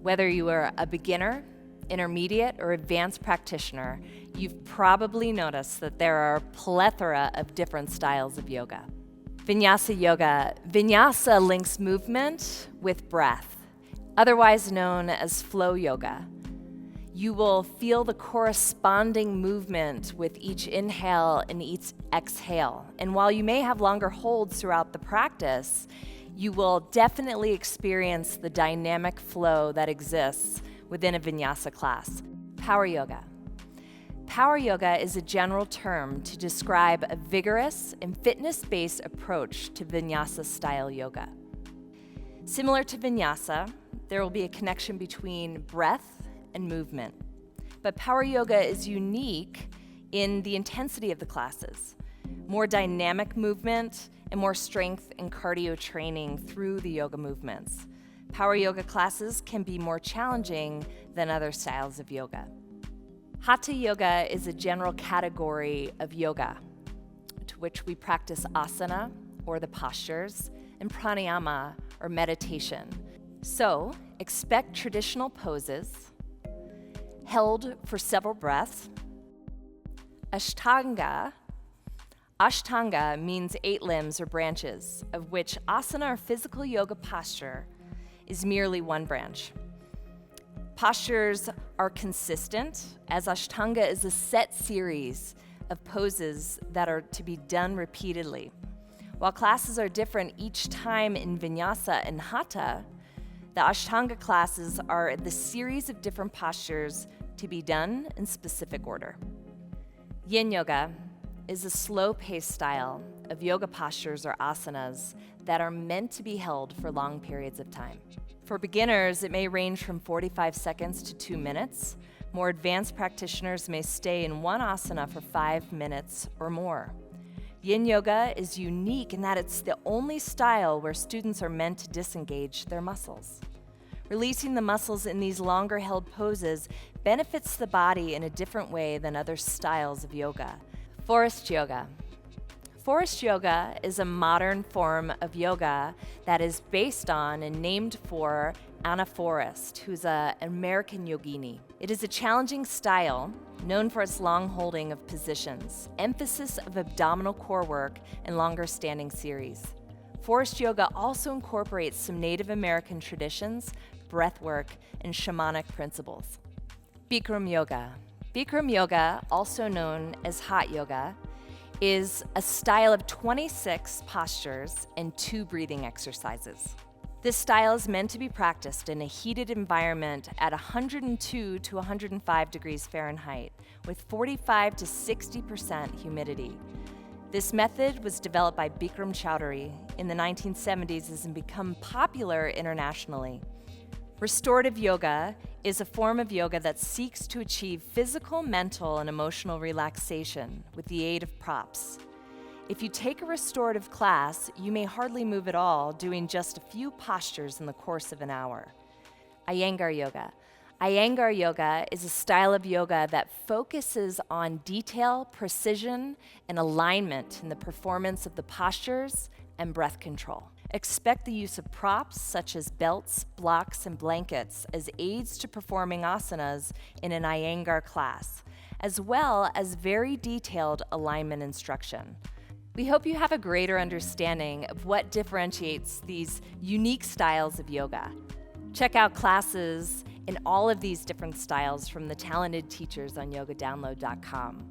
Whether you are a beginner, intermediate, or advanced practitioner, you've probably noticed that there are a plethora of different styles of yoga. Vinyasa Yoga. Vinyasa links movement with breath, otherwise known as flow yoga. You will feel the corresponding movement with each inhale and each exhale. And while you may have longer holds throughout the practice, you will definitely experience the dynamic flow that exists within a vinyasa class. Power yoga. Power yoga is a general term to describe a vigorous and fitness-based approach to vinyasa-style yoga. Similar to vinyasa, there will be a connection between breath and movement. But power yoga is unique in the intensity of the classes. More dynamic movement and more strength and cardio training through the yoga movements. Power yoga classes can be more challenging than other styles of yoga. Hatha Yoga is a general category of yoga to which we practice asana, or the postures, and pranayama, or meditation. So, expect traditional poses, held for several breaths. Ashtanga. Ashtanga means 8 limbs or branches, of which asana or physical yoga posture is merely one branch. Postures are consistent, as Ashtanga is a set series of poses that are to be done repeatedly. While classes are different each time in Vinyasa and Hatha, the Ashtanga classes are the series of different postures to be done in specific order. Yin Yoga is a slow-paced style of yoga postures or asanas that are meant to be held for long periods of time. For beginners, it may range from 45 seconds to 2 minutes. More advanced practitioners may stay in one asana for 5 minutes or more. Yin Yoga is unique in that it's the only style where students are meant to disengage their muscles. Releasing the muscles in these longer held poses benefits the body in a different way than other styles of yoga. Forest Yoga. Forest Yoga is a modern form of yoga that is based on and named for Anna Forrest, who's an American yogini. It is a challenging style known for its long holding of positions, emphasis of abdominal core work, and longer standing series. Forest Yoga also incorporates some Native American traditions, breath work, and shamanic principles. Bikram Yoga. Bikram Yoga, also known as Hatha Yoga, is a style of 26 postures and 2 breathing exercises. This style is meant to be practiced in a heated environment at 102 to 105 degrees Fahrenheit with 45 to 60% humidity. This method was developed by Bikram Choudhury in the 1970s and has become popular internationally. Restorative Yoga is a form of yoga that seeks to achieve physical, mental, and emotional relaxation with the aid of props. If you take a restorative class, you may hardly move at all, doing just a few postures in the course of an hour. Iyengar Yoga. Iyengar Yoga is a style of yoga that focuses on detail, precision, and alignment in the performance of the postures and breath control. Expect the use of props such as belts, blocks, and blankets as aids to performing asanas in an Iyengar class, as well as very detailed alignment instruction. We hope you have a greater understanding of what differentiates these unique styles of yoga. Check out classes in all of these different styles from the talented teachers on yogadownload.com.